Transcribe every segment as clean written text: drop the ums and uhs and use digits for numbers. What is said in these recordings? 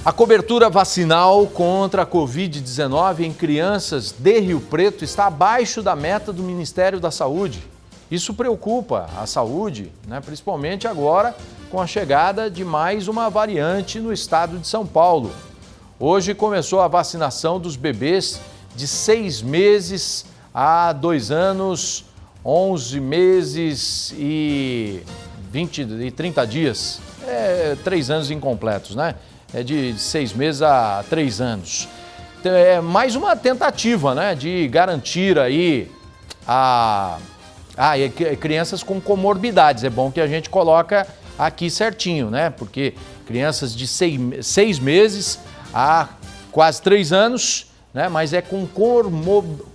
A cobertura vacinal contra a Covid-19 em crianças de Rio Preto está abaixo da meta do Ministério da Saúde. Isso preocupa a saúde, principalmente agora com a chegada de mais uma variante no estado de São Paulo. Hoje começou a vacinação dos bebês de 6 meses a 2 anos, 11 meses e 30 dias. 3 anos incompletos, É de 6 meses a 3 anos. Então, é mais uma tentativa, de garantir aí crianças com comorbidades. É bom que a gente coloca aqui certinho, Porque crianças de 6 meses a quase 3 anos, mas é com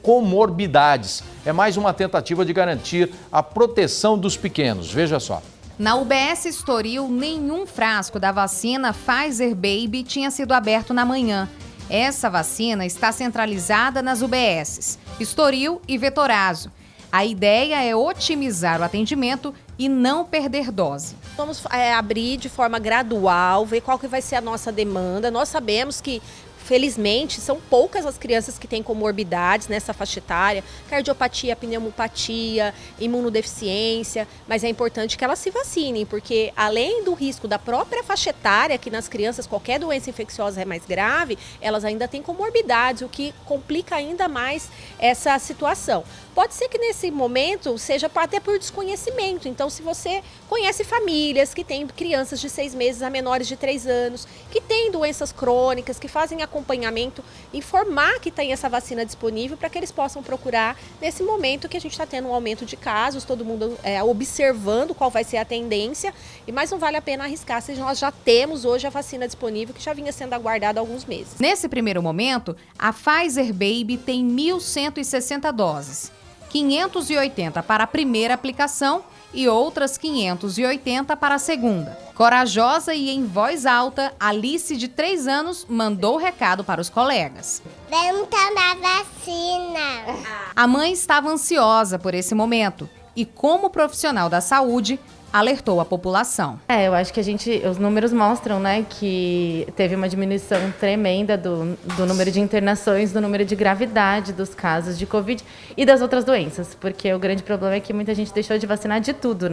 comorbidades. É mais uma tentativa de garantir a proteção dos pequenos. Veja só. Na UBS Estoril, nenhum frasco da vacina Pfizer Baby tinha sido aberto na manhã. Essa vacina está centralizada nas UBSs Estoril e Vetorazo. A ideia é otimizar o atendimento e não perder dose. Vamos abrir de forma gradual, ver qual que vai ser a nossa demanda. Nós sabemos que, felizmente, são poucas as crianças que têm comorbidades nessa faixa etária, cardiopatia, pneumopatia, imunodeficiência, mas é importante que elas se vacinem, porque além do risco da própria faixa etária, que nas crianças qualquer doença infecciosa é mais grave, elas ainda têm comorbidades, o que complica ainda mais essa situação. Pode ser que nesse momento seja até por desconhecimento, então se você conhece famílias que têm crianças de 6 meses a menores de 3 anos, que têm doenças crônicas, que fazem acompanhamento, informar que tem essa vacina disponível para que eles possam procurar nesse momento que a gente está tendo um aumento de casos, todo mundo observando qual vai ser a tendência, mas não vale a pena arriscar se nós já temos hoje a vacina disponível que já vinha sendo aguardada há alguns meses. Nesse primeiro momento, a Pfizer Baby tem 1.160 doses, 580 para a primeira aplicação e outras 580 para a segunda. Corajosa e em voz alta, Alice, de 3 anos, mandou o recado para os colegas. Vamos tomar vacina. A mãe estava ansiosa por esse momento e, como profissional da saúde, alertou a população. Eu acho que os números mostram, que teve uma diminuição tremenda do número de internações, do número de gravidade dos casos de Covid e das outras doenças, porque o grande problema é que muita gente deixou de vacinar de tudo,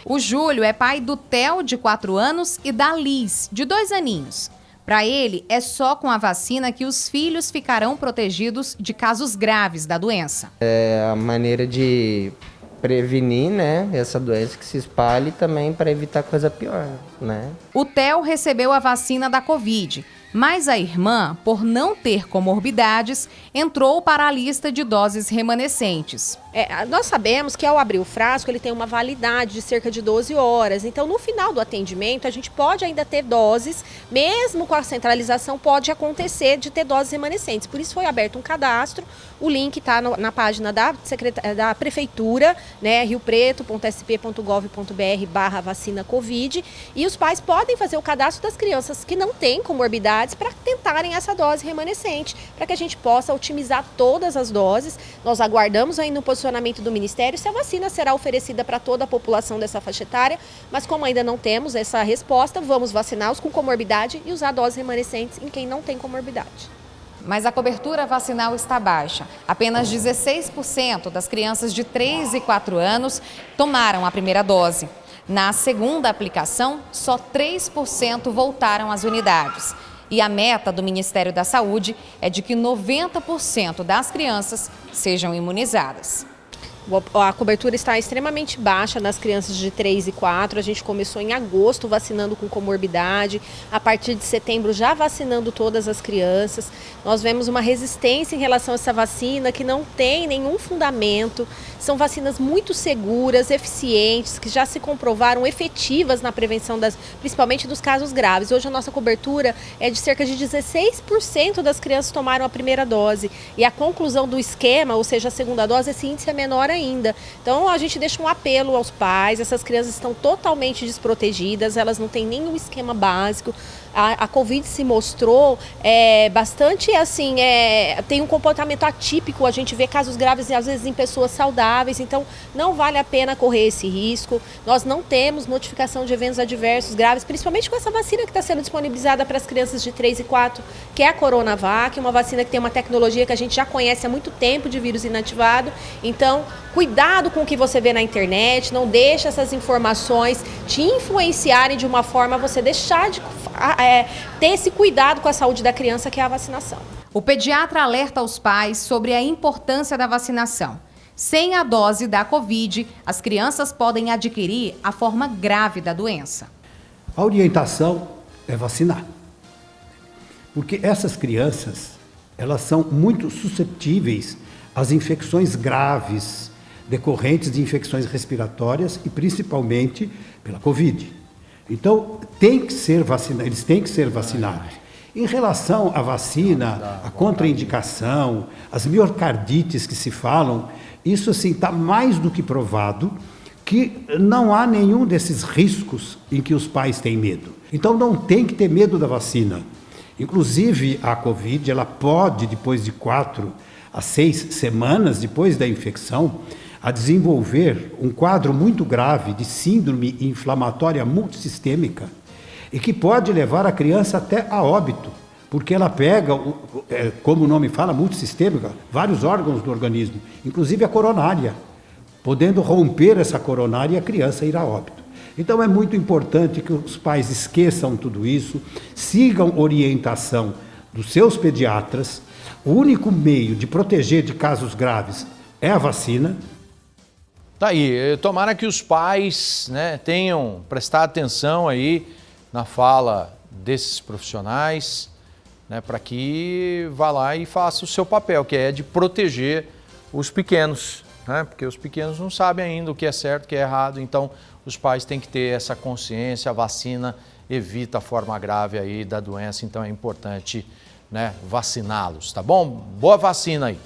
O Júlio é pai do Theo, de 4 anos, e da Liz, de 2 aninhos. Para ele, é só com a vacina que os filhos ficarão protegidos de casos graves da doença. É a maneira de prevenir, essa doença que se espalhe também para evitar coisa pior, O Theo recebeu a vacina da Covid, mas a irmã, por não ter comorbidades, entrou para a lista de doses remanescentes. Nós sabemos que ao abrir o frasco ele tem uma validade de cerca de 12 horas, então no final do atendimento a gente pode ainda ter doses, mesmo com a centralização pode acontecer de ter doses remanescentes, por isso foi aberto um cadastro, o link está na página da Prefeitura, riopreto.sp.gov.br/vacina Covid, e os pais podem fazer o cadastro das crianças que não têm comorbidades para tentarem essa dose remanescente, para que a gente possa otimizar todas as doses. Nós aguardamos ainda o posicionamento do Ministério se a vacina será oferecida para toda a população dessa faixa etária, mas como ainda não temos essa resposta, vamos vacinar os com comorbidade e usar doses remanescentes em quem não tem comorbidade. Mas a cobertura vacinal está baixa. Apenas 16% das crianças de 3 e 4 anos tomaram a primeira dose. Na segunda aplicação, só 3% voltaram às unidades. E a meta do Ministério da Saúde é de que 90% das crianças sejam imunizadas. A cobertura está extremamente baixa nas crianças de 3 e 4. A gente começou em agosto vacinando com comorbidade. A partir de setembro já vacinando todas as crianças. Nós vemos uma resistência em relação a essa vacina que não tem nenhum fundamento. São vacinas muito seguras, eficientes, que já se comprovaram efetivas na prevenção, principalmente dos casos graves. Hoje a nossa cobertura é de cerca de 16% das crianças tomaram a primeira dose. E a conclusão do esquema, ou seja, a segunda dose, esse índice é menor ainda. Então a gente deixa um apelo aos pais, essas crianças estão totalmente desprotegidas, elas não têm nenhum esquema básico. A Covid se mostrou bastante assim, tem um comportamento atípico, a gente vê casos graves às vezes em pessoas saudáveis, então não vale a pena correr esse risco. Nós não temos notificação de eventos adversos graves, principalmente com essa vacina que está sendo disponibilizada para as crianças de 3 e 4, que é a Coronavac, uma vacina que tem uma tecnologia que a gente já conhece há muito tempo de vírus inativado. Então, cuidado com o que você vê na internet, não deixe essas informações te influenciarem de uma forma a você deixar de ter esse cuidado com a saúde da criança, que é a vacinação. O pediatra alerta os pais sobre a importância da vacinação. Sem a dose da Covid, as crianças podem adquirir a forma grave da doença. A orientação é vacinar. Porque essas crianças, elas são muito suscetíveis às infecções graves, decorrentes de infecções respiratórias e principalmente pela Covid. Então, eles têm que ser vacinados. Em relação à vacina, a contraindicação, as miocardites que se falam, isso assim está mais do que provado que não há nenhum desses riscos em que os pais têm medo. Então, não tem que ter medo da vacina. Inclusive, a Covid, ela pode, depois de 4 a 6 semanas depois da infecção, a desenvolver um quadro muito grave de síndrome inflamatória multissistêmica e que pode levar a criança até a óbito, porque ela pega, como o nome fala, multissistêmica, vários órgãos do organismo, inclusive a coronária, podendo romper essa coronária e a criança ir a óbito. Então é muito importante que os pais esqueçam tudo isso, sigam orientação dos seus pediatras. O único meio de proteger de casos graves é a vacina. Tá aí, tomara que os pais, né, tenham prestado atenção aí na fala desses profissionais, né, para que vá lá e faça o seu papel, que é de proteger os pequenos, né, porque os pequenos não sabem ainda o que é certo, o que é errado, então os pais têm que ter essa consciência. A vacina evita a forma grave aí da doença, então é importante, né, vaciná-los, tá bom? Boa vacina aí.